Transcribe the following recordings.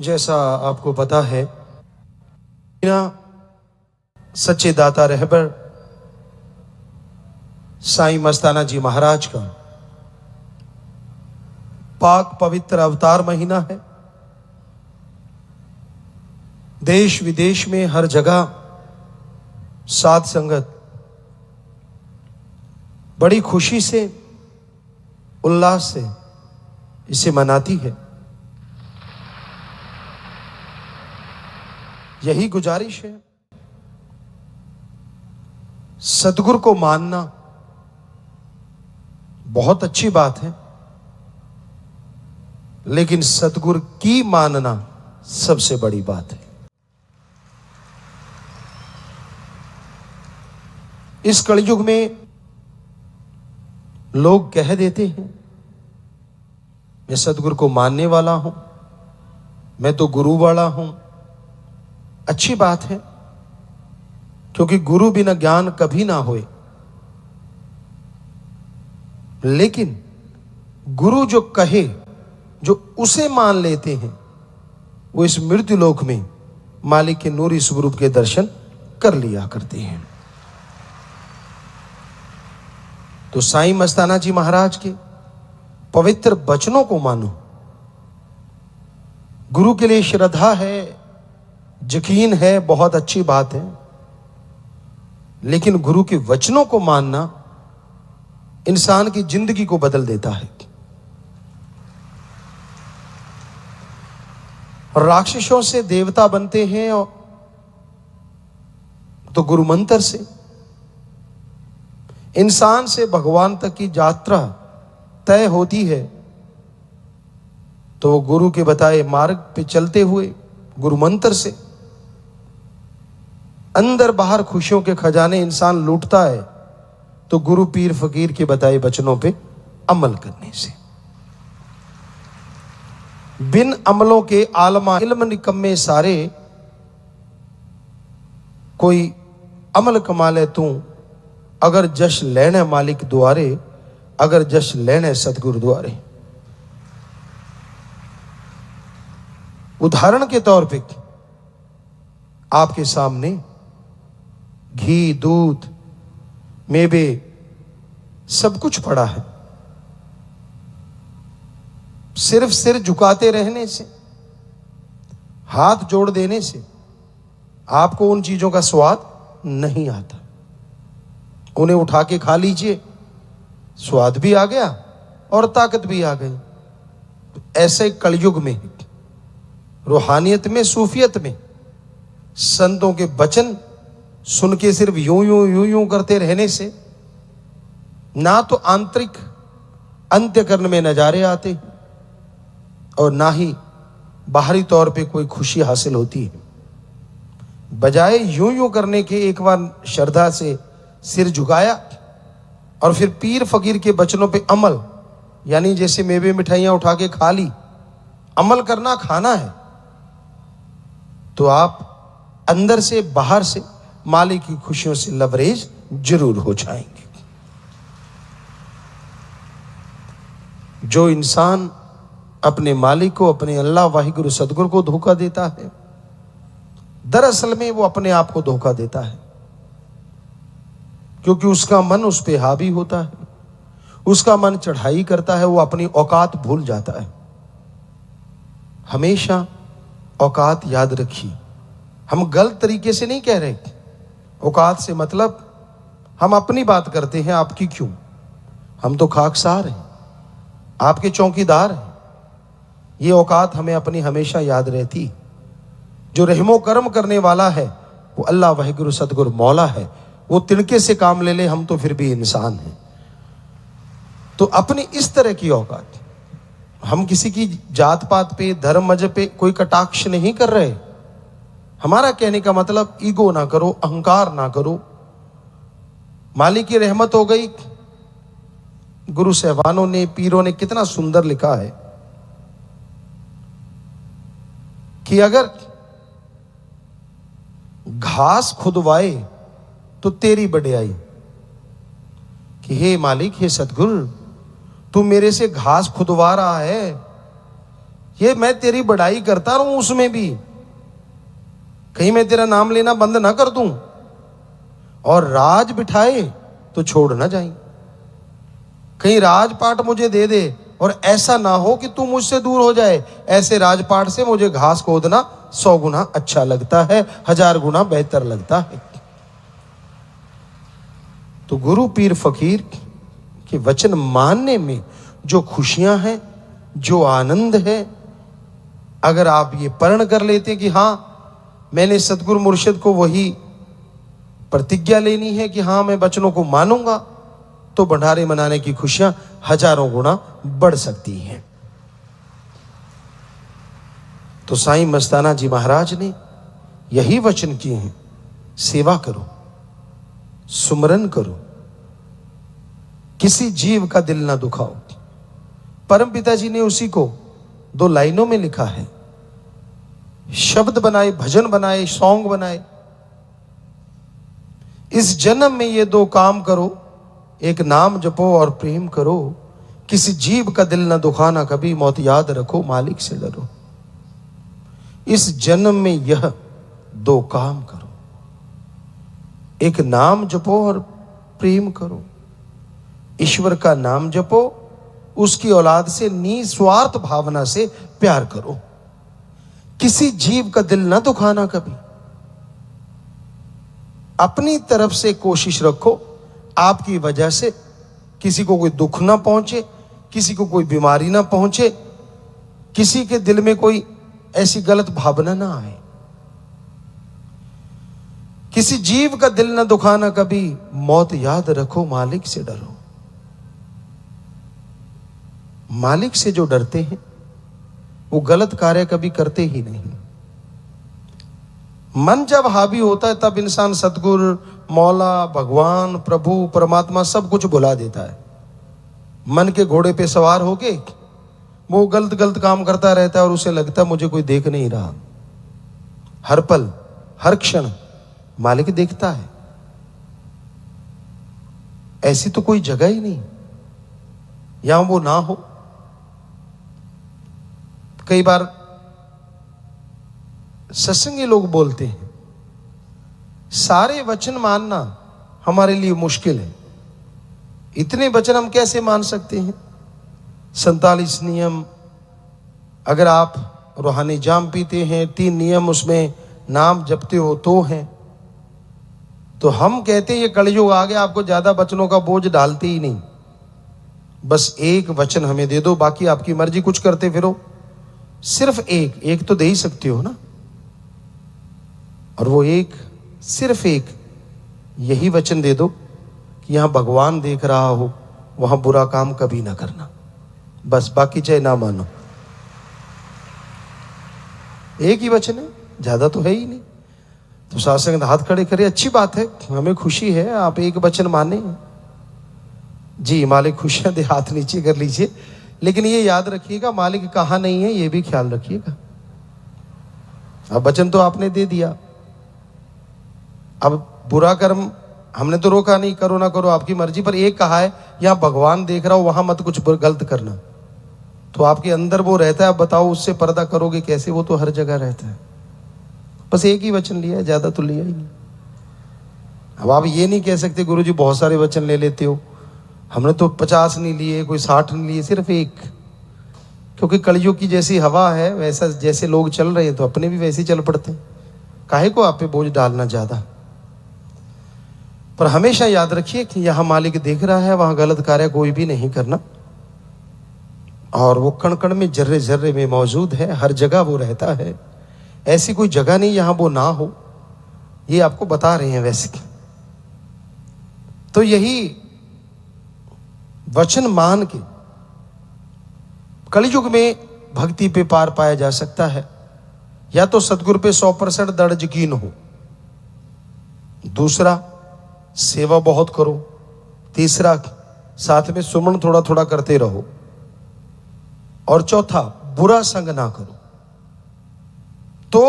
जैसा आपको पता है, सच्चे दाता रहबर साईं मस्ताना जी महाराज का पाक पवित्र अवतार महीना है। देश विदेश में हर जगह साध संगत बड़ी खुशी से, उल्लास से इसे मनाती है। यही गुजारिश है, सद्गुरु को मानना बहुत अच्छी बात है, लेकिन सद्गुरु की मानना सबसे बड़ी बात है। इस कलयुग में लोग कह देते हैं, मैं सद्गुरु को मानने वाला हूं, मैं तो गुरु वाला हूं। अच्छी बात है, क्योंकि गुरु बिना ज्ञान कभी ना होए। लेकिन गुरु जो कहे, जो उसे मान लेते हैं, वो इस मृत्यु लोक में मालिक के नूरी स्वरूप के दर्शन कर लिया करते हैं। तो साईं मस्ताना जी महाराज के पवित्र वचनों को मानो। गुरु के लिए श्रद्धा है, यकीन है, बहुत अच्छी बात है, लेकिन गुरु के वचनों को मानना इंसान की जिंदगी को बदल देता है। राक्षसों से देवता बनते हैं और तो गुरु मंत्र से, इंसान से भगवान तक की यात्रा तय होती है तो गुरु के बताए मार्ग पे चलते हुए गुरु मंत्र से अंदर बाहर खुशियों के खजाने इंसान लूटता है तो गुरु पीर फकीर के बताए वचनों पे अमल करने से। बिन अमलों के आलमा इल्म निकम्मे सारे, कोई अमल कमा ले तू अगर जश लेने मालिक द्वारे, अगर जश लेने सतगुरु द्वारे। उदाहरण के तौर पे आपके सामने घी, दूध, मेवे सब कुछ पड़ा है। सिर्फ सिर झुकाते रहने से, हाथ जोड़ देने से आपको उन चीजों का स्वाद नहीं आता। उन्हें उठा के खा लीजिए, स्वाद भी आ गया और ताकत भी आ गई। ऐसे कलयुग में, रूहानियत में, सूफियत में संतों के वचन सुन के सिर्फ यूं यूं यूं यूं करते रहने से ना तो आंतरिक अंत्यकरण में नजारे आते और ना ही बाहरी तौर पे कोई खुशी हासिल होती है। बजाय यूं यूं करने के एक बार श्रद्धा से सिर झुकाया और फिर पीर फकीर के वचनों पे अमल, यानी जैसे मेवे मिठाइयां उठा के खा ली, अमल करना, खाना है, तो आप अंदर से बाहर से मालिक की खुशियों से लबरेज जरूर हो जाएंगे। जो इंसान अपने मालिक को, अपने अल्लाह वाहिगुरु सदगुरु को धोखा देता है, दरअसल में वो अपने आप को धोखा देता है, क्योंकि उसका मन उस पे हावी होता है, उसका मन चढ़ाई करता है, वो अपनी औकात भूल जाता है। हमेशा औकात याद रखिए। हम गलत तरीके से नहीं कह रहे, औकात से मतलब हम अपनी बात करते हैं, आपकी क्यों? हम तो खाकसार हैं, आपके चौकीदार हैं। ये औकात हमें अपनी हमेशा याद रहती। जो रहमो करम करने वाला है वो अल्लाह वाहिगुरु सतगुरु मौला है। वो तिनके से काम ले ले, हम तो फिर भी इंसान हैं। तो अपनी इस तरह की औकात, हम किसी की जात पात पे, धर्म मजहब पे कोई कटाक्ष नहीं कर रहे। हमारा कहने का मतलब ईगो ना करो, अहंकार ना करो। मालिक की रहमत हो गई। गुरु साहबानों ने, पीरों ने कितना सुंदर लिखा है कि अगर घास खुदवाए तो तेरी बड़ाई, कि हे मालिक, हे सतगुरु, तू मेरे से घास खुदवा रहा है, ये मैं तेरी बड़ाई करता रहूं उसमें भी, कहीं मैं तेरा नाम लेना बंद ना कर दूं, और राज बिठाए तो छोड़ ना जाए, कहीं राजपाट मुझे दे दे और ऐसा ना हो कि तू मुझसे दूर हो जाए। ऐसे राजपाट से मुझे घास खोदना 100 गुना अच्छा लगता है, 1000 गुना बेहतर लगता है। तो गुरु पीर फकीर के वचन मानने में जो खुशियां हैं, जो आनंद है, अगर आप ये प्रण कर लेते कि हाँ मैंने सतगुरु मुर्शिद को वही प्रतिज्ञा लेनी है कि हाँ मैं वचनों को मानूंगा, तो भंडारे मनाने की खुशियां हजारों गुना बढ़ सकती हैं। तो साईं मस्ताना जी महाराज ने यही वचन किए हैं, सेवा करो, सुमरन करो, किसी जीव का दिल ना दुखाओ। परम पिताजी ने उसी को 2 लाइनों में लिखा है, शब्द बनाए, भजन बनाए, सॉन्ग बनाए। इस जन्म में ये 2 काम करो, एक नाम जपो और प्रेम करो, किसी जीव का दिल ना दुखाना कभी, मौत याद रखो मालिक से डरो। इस जन्म में यह 2 काम करो, एक नाम जपो और प्रेम करो। ईश्वर का नाम जपो, उसकी औलाद से निस्वार्थ भावना से प्यार करो, किसी जीव का दिल ना दुखाना कभी। अपनी तरफ से कोशिश रखो आपकी वजह से किसी को कोई दुख ना पहुंचे, किसी को कोई बीमारी ना पहुंचे, किसी के दिल में कोई ऐसी गलत भावना ना आए। किसी जीव का दिल ना दुखाना कभी, मौत याद रखो मालिक से डरो। मालिक से जो डरते हैं वो गलत कार्य कभी करते ही नहीं। मन जब हावी होता है तब इंसान सतगुरु, मौला, भगवान, प्रभु, परमात्मा सब कुछ भुला देता है। मन के घोड़े पे सवार होके वो गलत गलत काम करता रहता है और उसे लगता है मुझे कोई देख नहीं रहा। हर पल हर क्षण मालिक देखता है। ऐसी तो कोई जगह ही नहीं यहां वो ना हो। कई बार सत्संगी लोग बोलते हैं सारे वचन मानना हमारे लिए मुश्किल है। इतने वचन हम कैसे मान सकते हैं? 47 नियम, अगर आप रूहानी जाम पीते हैं 3 नियम उसमें नाम जपते हो तो हैं। तो हम कहते हैं ये कलयुग आ गया, आपको ज्यादा वचनों का बोझ डालते ही नहीं। बस एक वचन हमें दे दो, बाकी आपकी मर्जी, कुछ करते फिरो। सिर्फ एक तो दे ही सकते हो ना। और वो एक, सिर्फ एक यही वचन दे दो कि यहां भगवान देख रहा हो, वहां बुरा काम कभी ना करना। बस बाकी चाहे ना मानो। एक ही वचन है, ज्यादा तो है ही नहीं। तो सासंग हाथ खड़े करे, अच्छी बात है, हमें खुशी है आप एक वचन माने जी। मालिक खुशियां दे, हाथ नीचे कर लीजिए। लेकिन ये याद रखिएगा मालिक कहाँ नहीं है, ये भी ख्याल रखिएगा। अब वचन तो आपने दे दिया, अब बुरा कर्म हमने तो रोका नहीं, करो ना करो आपकी मर्जी, पर एक कहा है यहां भगवान देख रहा हो, वहां मत कुछ गलत करना। तो आपके अंदर वो रहता है, अब बताओ उससे पर्दा करोगे कैसे? वो तो हर जगह रहता है। बस एक ही वचन लिया है, ज्यादा तो लिया ही नहीं। अब आप ये नहीं कह सकते गुरुजी बहुत सारे वचन ले लेते हो, हमने तो 50 नहीं लिए, कोई 60 नहीं लिए, सिर्फ एक। क्योंकि कलयुग की जैसी हवा है, वैसा जैसे लोग चल रहे हैं तो अपने भी वैसे ही चल पड़ते हैं। काहे को आप पे बोझ डालना ज्यादा। पर हमेशा याद रखिए कि यहां मालिक देख रहा है, वहां गलत कार्य कोई भी नहीं करना। और वो कण कण में, जर्रे जर्रे में मौजूद है, हर जगह वो रहता है। ऐसी कोई जगह नहीं यहां वो ना हो, ये आपको बता रहे हैं वैसे। तो यही वचन मान के कलयुग में भक्ति पे पार पाया जा सकता है। या तो सतगुरु पे 100% दृढ़ यकीन हो, दूसरा सेवा बहुत करो, तीसरा साथ में सुमन थोड़ा थोड़ा करते रहो, और चौथा बुरा संग ना करो। तो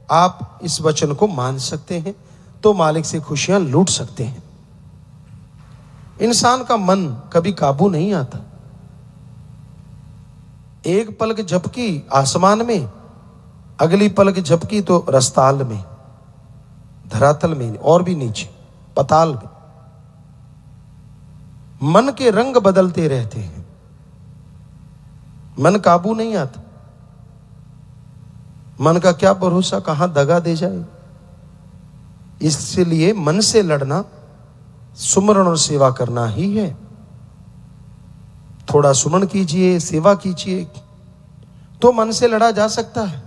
आप इस वचन को मान सकते हैं, तो मालिक से खुशियां लूट सकते हैं। इंसान का मन कभी काबू नहीं आता। एक पलक झपकी आसमान में, अगली पलक झपकी तो रसताल में, धरातल में और भी नीचे पताल में। मन के रंग बदलते रहते हैं, मन काबू नहीं आता। मन का क्या भरोसा, कहां दगा दे जाए। इसलिए मन से लड़ना सुमरण और सेवा करना ही है। थोड़ा सुमन कीजिए, सेवा कीजिए, तो मन से लड़ा जा सकता है,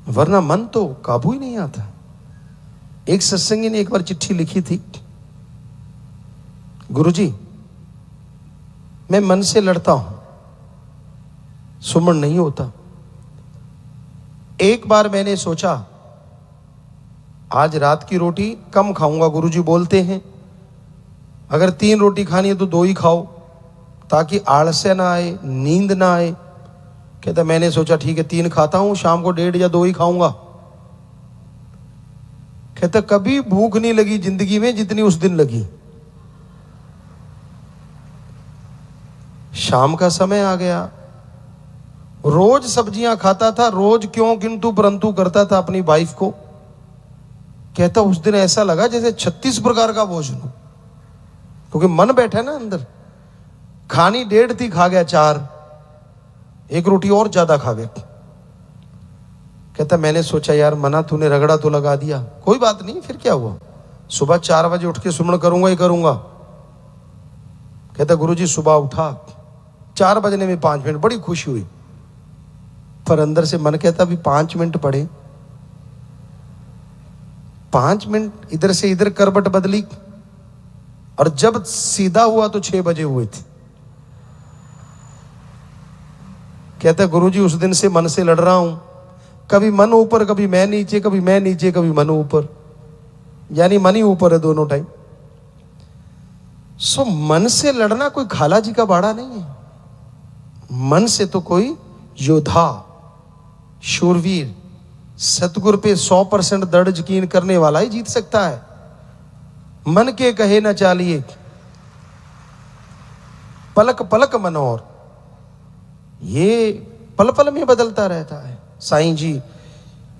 वरना मन तो काबू ही नहीं आता। एक सत्संगी ने एक बार चिट्ठी लिखी थी, गुरुजी मैं मन से लड़ता हूं, सुमन नहीं होता। एक बार मैंने सोचा आज रात की रोटी कम खाऊंगा। गुरुजी बोलते हैं अगर 3 रोटी खानी है तो 2 ही खाओ, ताकि आलस्य ना आए, नींद ना आए। कहता मैंने सोचा ठीक है 3 खाता हूं, शाम को 1.5 या 2 ही खाऊंगा। कहता कभी भूख नहीं लगी जिंदगी में जितनी उस दिन लगी। शाम का समय आ गया, रोज सब्जियां खाता था, रोज क्यों किंतु परंतु करता था अपनी वाइफ को। कहता उस दिन ऐसा लगा जैसे 36 प्रकार का भोजन हो, क्योंकि मन बैठा ना अंदर। खानी 1.5 थी, खा गया 4, 1 रोटी और ज्यादा खा गया। कहता मैंने सोचा यार मना तूने रगड़ा तो लगा दिया, कोई बात नहीं, फिर क्या हुआ, सुबह 4 बजे उठ के सुमन करूंगा ही करूंगा। कहता गुरुजी सुबह उठा, 4 बजने में 5 मिनट, बड़ी खुशी हुई, पर अंदर से मन कहता भी 5 मिनट पड़े। 5 मिनट इधर से इधर करवट बदली, और जब सीधा हुआ तो 6 बजे हुए थे। कहता गुरुजी उस दिन से मन से लड़ रहा हूं, कभी मन ऊपर कभी मैं नीचे, कभी मैं नीचे कभी मन ऊपर, यानी मन ही ऊपर है दोनों टाइम। सो मन से लड़ना कोई खाला जी का बाड़ा नहीं है। मन से तो कोई योद्धा, शूरवीर, सतगुरु पे 100% दृढ़ यकीन करने वाला ही जीत सकता है। मन के कहे न चालिए, पलक पलक मनोर, ये पल पल में बदलता रहता है। साईं जी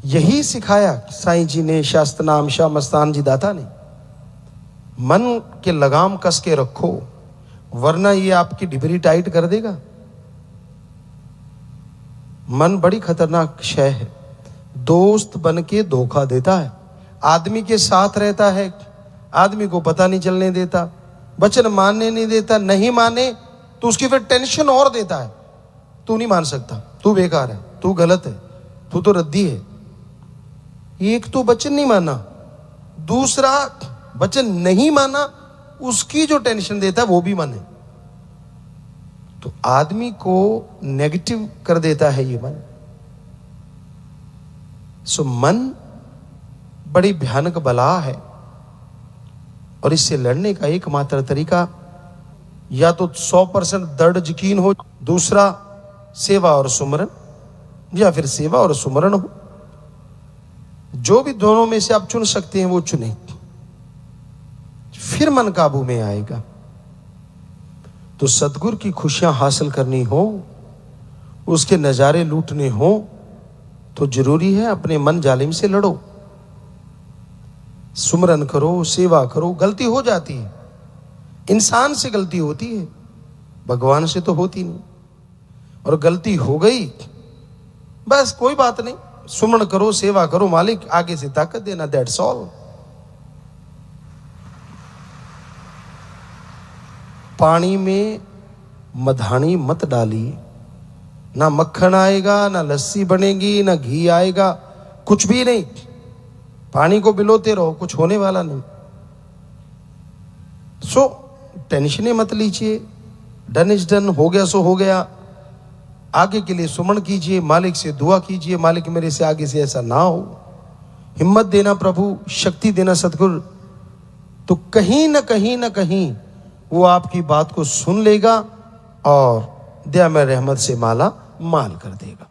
यही सिखाया, साईं जी ने, शास्त्र नाम शाह मस्तान जी दाता ने। मन के लगाम कस के रखो, वरना ये आपकी डिबरी टाइट कर देगा। मन बड़ी खतरनाक शय है, दोस्त बन के धोखा देता है। आदमी के साथ रहता है, आदमी को पता नहीं चलने देता, वचन मानने नहीं देता, नहीं माने तो उसकी फिर टेंशन और देता है। तू नहीं मान सकता, तू बेकार है, तू गलत है, तू तो रद्दी है। एक तो वचन नहीं माना, दूसरा वचन नहीं माना, उसकी जो टेंशन देता है वो भी मन है। तो आदमी को नेगेटिव कर देता है ये मन। सो मन बड़ी भयानक बला है, और इससे लड़ने का एकमात्र तरीका या तो 100% दृढ़ यकीन हो, दूसरा सेवा और सुमरन, या फिर सेवा और सुमरन हो। जो भी दोनों में से आप चुन सकते हैं वो चुने, फिर मन काबू में आएगा। तो सतगुरु की खुशियां हासिल करनी हो, उसके नजारे लूटने हो, तो जरूरी है अपने मन जालिम से लड़ो, सुमरन करो, सेवा करो। गलती हो जाती है, इंसान से गलती होती है, भगवान से तो होती नहीं। और गलती हो गई बस कोई बात नहीं, सुमरन करो, सेवा करो, मालिक आगे से ताकत देना, दैट्स ऑल। पानी में मधानी मत डालिए, ना मक्खन आएगा, ना लस्सी बनेगी, ना घी आएगा, कुछ भी नहीं। पानी को बिलोते रहो, कुछ होने वाला नहीं। सो टेंशन मत लीजिए, डन इज डन, हो गया सो हो गया। आगे के लिए सुमन कीजिए, मालिक से दुआ कीजिए, मालिक मेरे से आगे से ऐसा ना हो। हिम्मत देना प्रभु, शक्ति देना सतगुरु, तो कहीं ना कहीं वो आपकी बात को सुन लेगा और दया में रहमत से माला माल कर देगा।